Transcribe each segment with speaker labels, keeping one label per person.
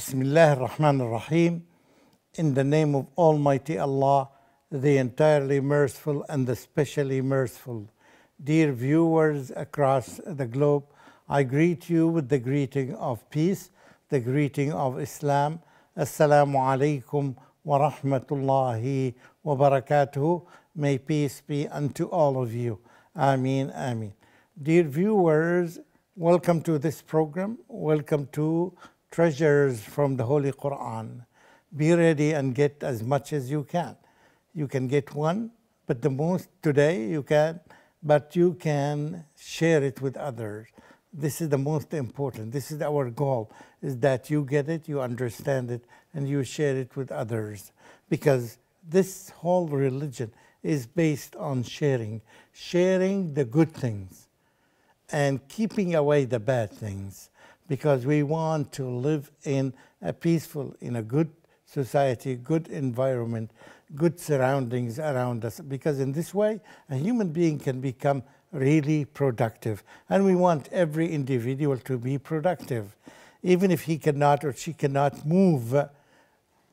Speaker 1: Bismillah ar-Rahman ar-Rahim. In the name of Almighty Allah, the entirely merciful and the specially merciful. Dear viewers across the globe, I greet you with the greeting of peace, the greeting of Islam. Assalamu alaikum wa rahmatullahi wa barakatuhu. May peace be unto all of you. Ameen, ameen. Dear viewers, welcome to this program. Welcome to Treasures from the Holy Quran. Be ready and get as much as you can. You can get one, but the most today you can, but you can share it with others. This is the most important. This is our goal, is that you get it, you understand it, and you share it with others. Because this whole religion is based on sharing the good things and keeping away the bad things, because we want to live in a peaceful, in a good society, good environment, good surroundings around us, because in this way a human being can become really productive. And we want every individual to be productive, even if he cannot or she cannot move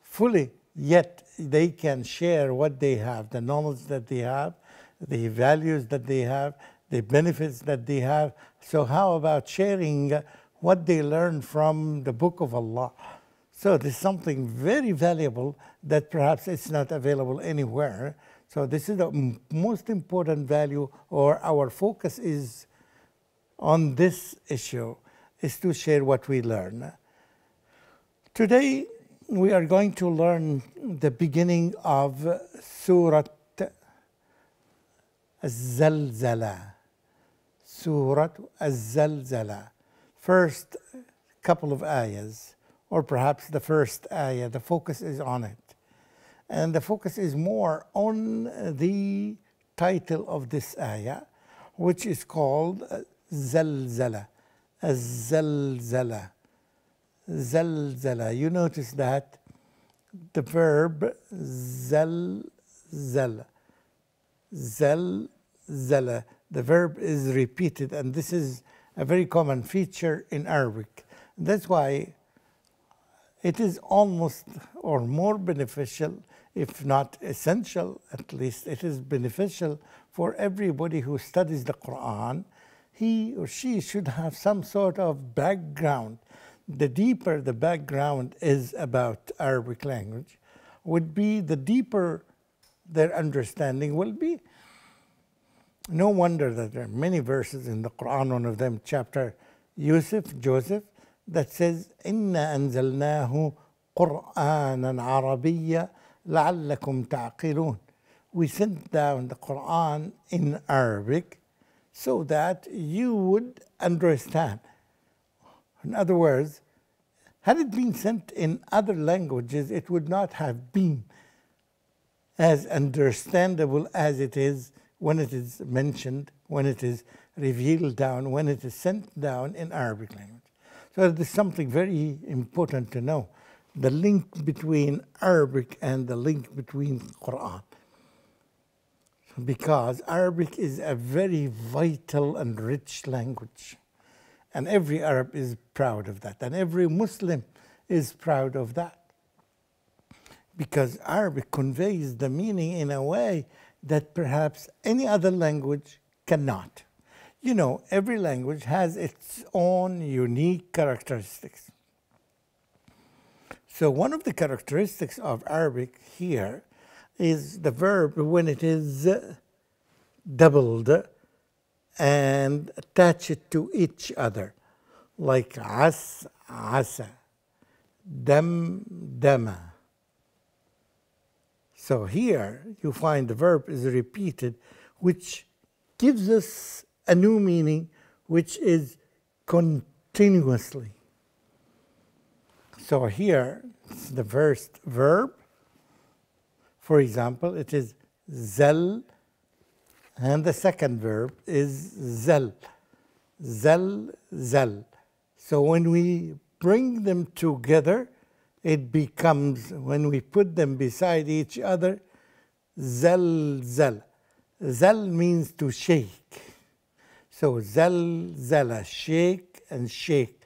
Speaker 1: fully, yet they can share what they have, the knowledge that they have, the values that they have, the benefits that they have. So how about sharing what they learn from the Book of Allah? So this is something very valuable that perhaps it's not available anywhere. So this is the most important value, or our focus is on this issue, is to share what we learn. Today we are going to learn the beginning of Surah Az-Zalzala. Surah Az-Zalzala. First couple of ayahs, or perhaps the first ayah, the focus is on it. And the focus is more on the title of this ayah, which is called Zalzala. Az-Zalzala. Zalzala. You notice that the verb zalzala. Zalzala. The verb is repeated, and this is a very common feature in Arabic. That's why it is almost or more beneficial, if not essential, at least it is beneficial for everybody who studies the Quran. He or she should have some sort of background. The deeper the background is about Arabic language, would be the deeper their understanding will be. No wonder that there are many verses in the Quran, one of them chapter Joseph, that says, إِنَّا أَنزَلْنَاهُ قُرْآنًا عَرَبِيًّا لَعَلَّكُمْ تَعْقِلُونَ. We sent down the Quran in Arabic so that you would understand. In other words, had it been sent in other languages, it would not have been as understandable as it is when it is mentioned, when it is revealed down, when it is sent down in Arabic language. So there's something very important to know, the link between Arabic and the link between Quran. Because Arabic is a very vital and rich language. And every Arab is proud of that. And every Muslim is proud of that. Because Arabic conveys the meaning in a way that perhaps any other language cannot. You know, every language has its own unique characteristics. So one of the characteristics of Arabic here is the verb when it is doubled and attached to each other, like asa, dama. So here you find the verb is repeated, which gives us a new meaning, which is continuously. So here, the first verb, for example, it is zal, and the second verb is zal. Zal. So when we bring them together, it becomes, when we put them beside each other, zalzal. Zal means to shake. So zalzala, shake and shake.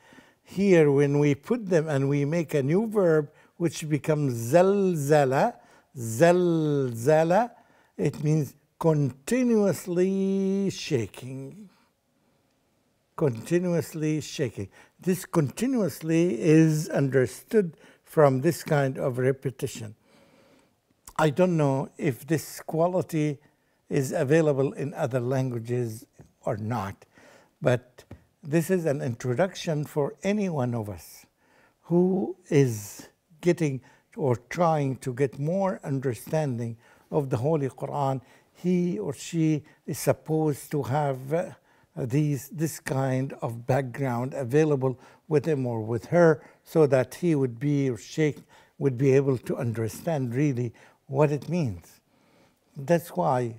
Speaker 1: Here, when we put them and we make a new verb, which becomes zalzala, zalzala, it means continuously shaking. Continuously shaking. This continuously is understood from this kind of repetition. I don't know if this quality is available in other languages or not, but this is an introduction for any one of us who is getting or trying to get more understanding of the Holy Quran. He or she is supposed to have this kind of background available with him or with her, so that he would be, or she would be able to understand really what it means. That's why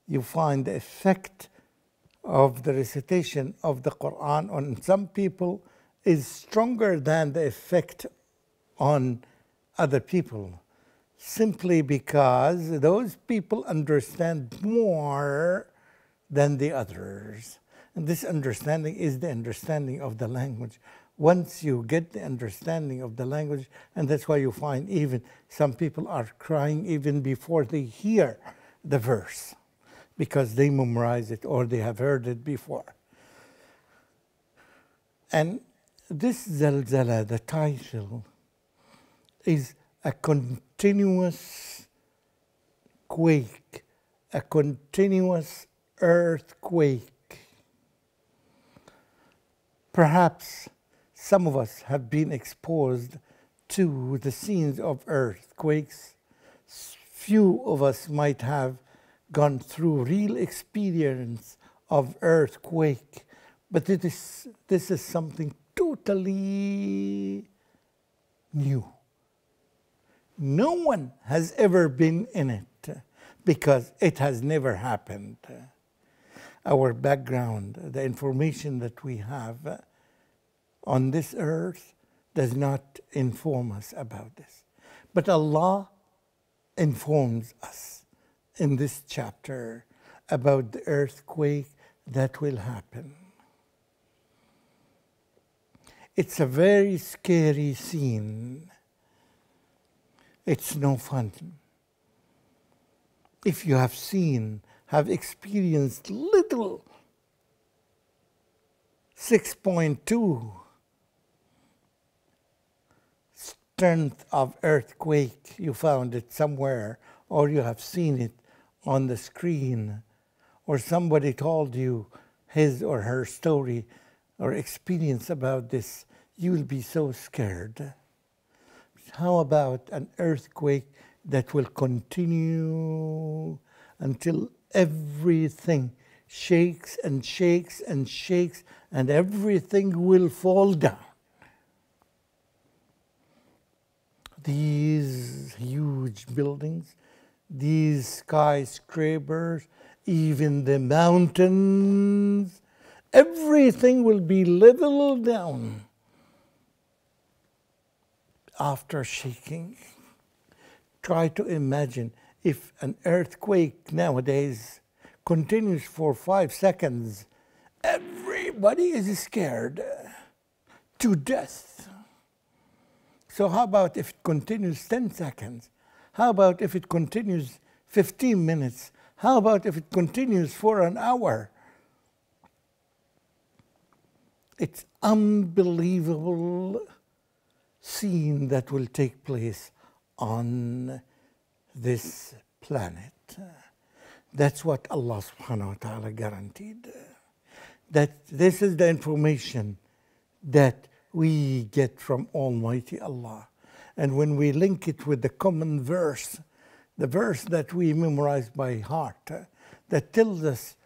Speaker 1: you find the effect of the recitation of the Quran on some people is stronger than the effect on other people, simply because those people understand more than the others. And this understanding is the understanding of the language. Once you get the understanding of the language, and that's why you find even some people are crying even before they hear the verse, because they memorize it or they have heard it before. And this zalzala, the title, is a continuous quake, a continuous earthquake. Perhaps some of us have been exposed to the scenes of earthquakes. Few of us might have gone through real experience of earthquake, but this is something totally new. No one has ever been in it because it has never happened. Our background, the information that we have on this earth does not inform us about this. But Allah informs us in this chapter about the earthquake that will happen. It's a very scary scene. It's no fun. If you have experienced little 6.2 strength of earthquake, you found it somewhere, or you have seen it on the screen, or somebody told you his or her story or experience about this, you will be so scared. How about an earthquake that will continue until everything shakes and shakes and shakes, and everything will fall down? These huge buildings, these skyscrapers, even the mountains, everything will be leveled down after shaking. Try to imagine if an earthquake nowadays continues for 5 seconds, everybody is scared to death. So how about if it continues 10 seconds? How about if it continues 15 minutes? How about if it continues for an hour? It's unbelievable scene that will take place on this planet. That's what Allah subhanahu wa ta'ala guaranteed. That this is the information that we get from Almighty Allah. And when we link it with the common verse, the verse that we memorize by heart, that tells us,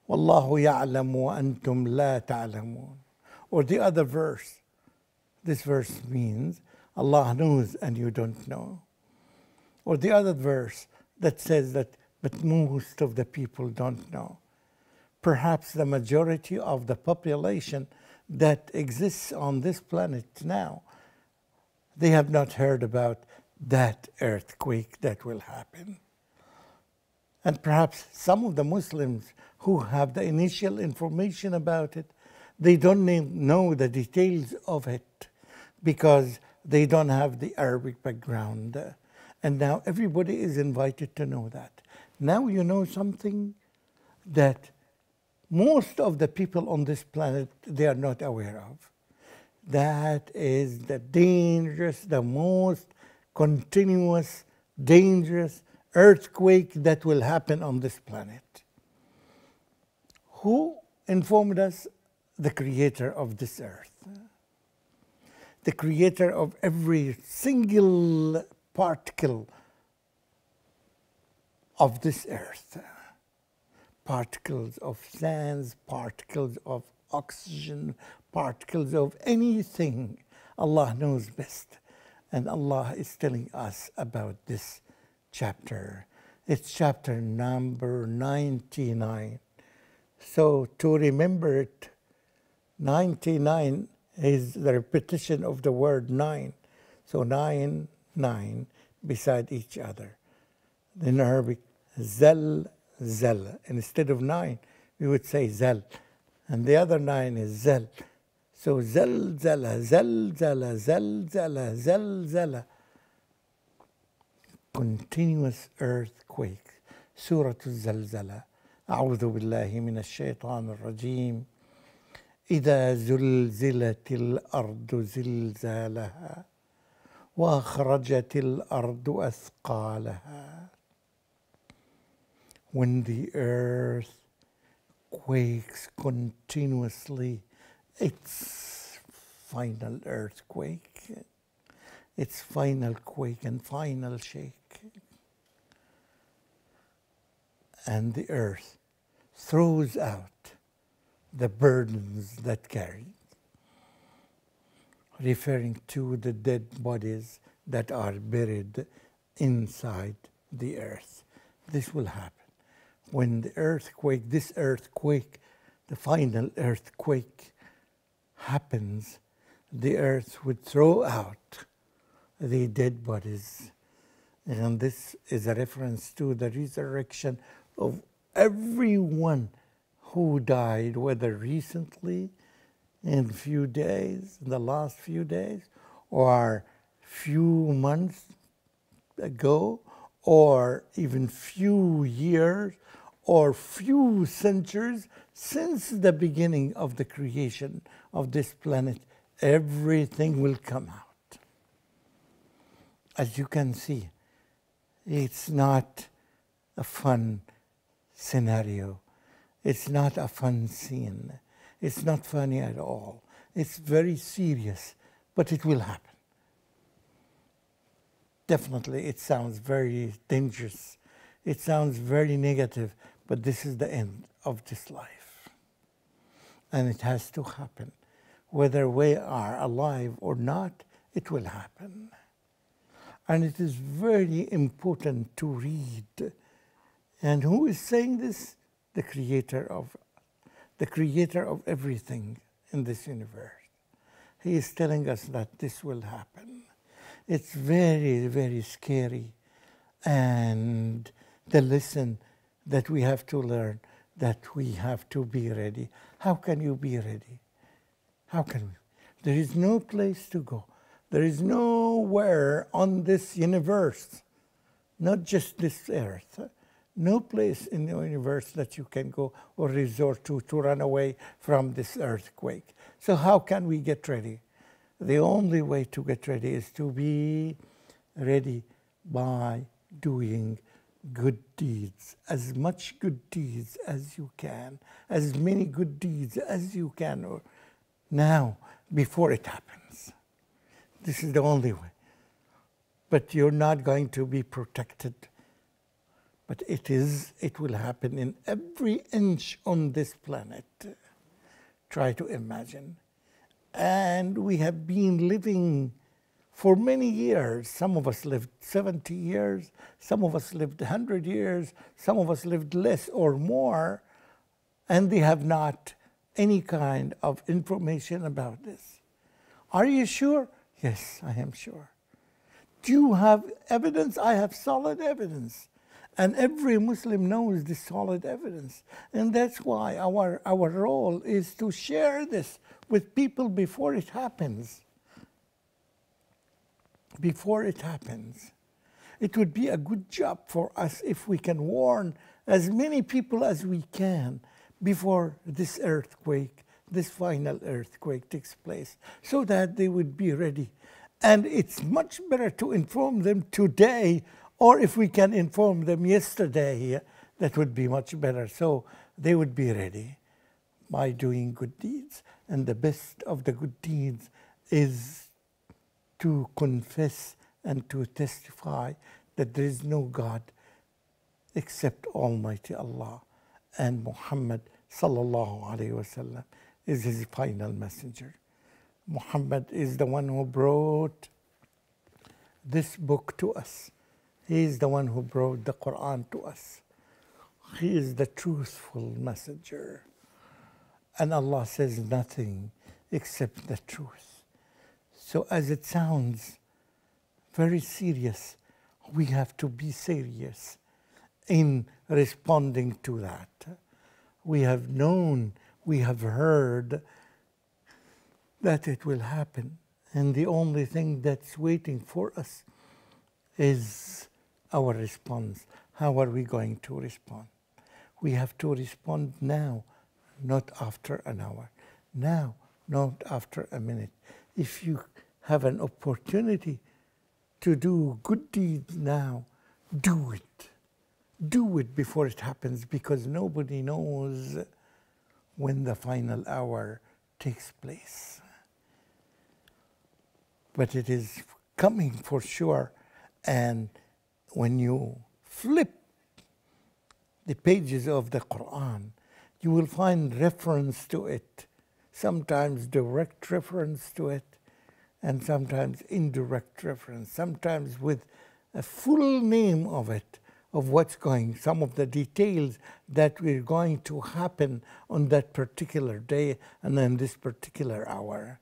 Speaker 1: Wallahu ya'lamu wa antum la ta'lamun. Or the other verse, this verse means, Allah knows and you don't know. Or the other verse that says that, but most of the people don't know. Perhaps the majority of the population that exists on this planet now, they have not heard about that earthquake that will happen. And perhaps some of the Muslims who have the initial information about it, They don't know the details of it because they don't have the Arabic background. And now everybody is invited to know that. Now you know something that most of the people on this planet, they are not aware of. That is the most continuous, dangerous earthquake that will happen on this planet. Who informed us? The creator of this earth. The creator of every single particle of this earth. Particles of sands, particles of oxygen, particles of anything. Allah knows best. And Allah is telling us about this chapter. It's chapter number 99. So to remember it, 99 is the repetition of the word 9. So 9, 9 beside each other. In Arabic, zal, zal. Instead of 9, we would say zal. And the other 9 is zal. So zalzala, zalzala, zalzala, zalzala. Continuous earthquake. Surah Al-Zalzala. أعوذ بالله من الشيطان الرجيم. إذا زلزلت الأرض زلزالها وأخرجت الأرض أثقالها. When the earth quakes continuously, its final earthquake, its final quake and final shake. And the earth throws out the burdens that carried, referring to the dead bodies that are buried inside the earth. This will happen. When the earthquake, this earthquake, the final earthquake happens, the earth would throw out the dead bodies. And this is a reference to the resurrection of everyone who died, whether recently, in few days, in the last few days, or few months ago, or even few years, or few centuries since the beginning of the creation of this planet. Everything will come out. As you can see, it's not a fun scenario. It's not a fun scene. It's not funny at all. It's very serious, but it will happen. Definitely, it sounds very dangerous. It sounds very negative, but this is the end of this life. And it has to happen. Whether we are alive or not, it will happen. And it is very important to read. And who is saying this? The creator of everything in this universe. He is telling us that this will happen. It's very, very scary. And the lesson that we have to learn, that we have to be ready. How can you be ready? How can we? There is no place to go. There is nowhere on this universe, not just this earth, no place in the universe that you can go or resort to run away from this earthquake. So how can we get ready? The only way to get ready is to be ready by doing good deeds, as much good deeds as you can, as many good deeds as you can now before it happens. This is the only way. But you're not going to be protected. But it will happen in every inch on this planet. Try to imagine. And we have been living for many years. Some of us lived 70 years. Some of us lived 100 years. Some of us lived less or more. And they have not any kind of information about this. Are you sure? Yes, I am sure. Do you have evidence? I have solid evidence. And every Muslim knows this solid evidence. And that's why our role is to share this with people before it happens. Before it happens. It would be a good job for us if we can warn as many people as we can before this earthquake, this final earthquake takes place, so that they would be ready. And it's much better to inform them today, or if we can inform them yesterday, that would be much better. So they would be ready by doing good deeds. And the best of the good deeds is to confess and to testify that there is no God except Almighty Allah, and Muhammad sallallahu alaihi wasallam is his final messenger. Muhammad is the one who brought this book to us. He is the one who brought the Quran to us. He is the truthful messenger. And Allah says nothing except the truth. So as it sounds very serious, we have to be serious in responding to that. We have known, we have heard that it will happen. And the only thing that's waiting for us is our response. How are we going to respond? We have to respond now, not after an hour. Now, not after a minute. If you have an opportunity to do good deeds now, do it. Do it before it happens, because nobody knows when the final hour takes place. But it is coming for sure. And when you flip the pages of the Quran, you will find reference to it, sometimes direct reference to it, and sometimes indirect reference, sometimes with a full name of it, of what's going, some of the details that we're going to happen on that particular day and in this particular hour.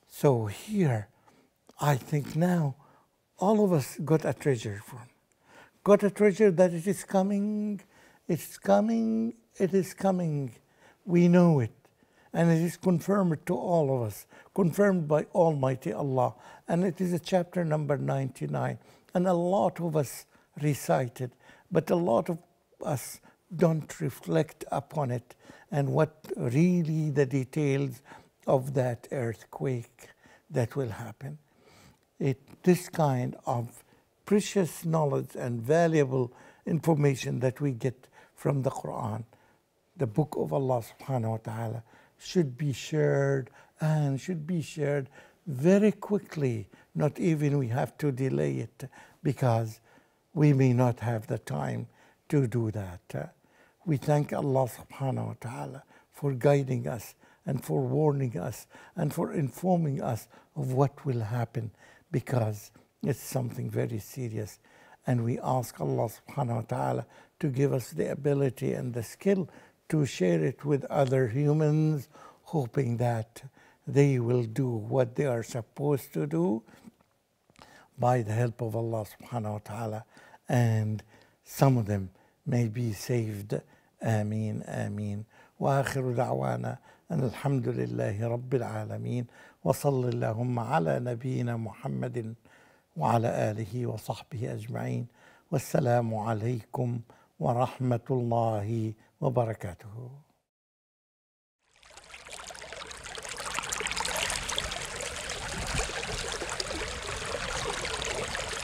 Speaker 1: So here, I think now, all of us got a treasure from. Got a treasure that it is coming, it's coming, it is coming. We know it. And it is confirmed to all of us, confirmed by Almighty Allah. And it is a chapter number 99. And a lot of us recite it, but a lot of us don't reflect upon it and what really the details of that earthquake that will happen. This kind of precious knowledge and valuable information that we get from the Quran, the book of Allah subhanahu wa ta'ala, should be shared, and should be shared very quickly. Not even we have to delay it, because we may not have the time to do that. We thank Allah subhanahu wa ta'ala for guiding us and for warning us and for informing us of what will happen, because it's something very serious. And we ask Allah subhanahu wa ta'ala to give us the ability and the skill to share it with other humans, hoping that they will do what they are supposed to do by the help of Allah subhanahu wa ta'ala, and some of them may be saved. Ameen, ameen. وآخر دعوانا أن الحمد لله رب العالمين وصل اللهم على نبينا محمد وعلى آله وصحبه أجمعين والسلام عليكم ورحمة الله وبركاته.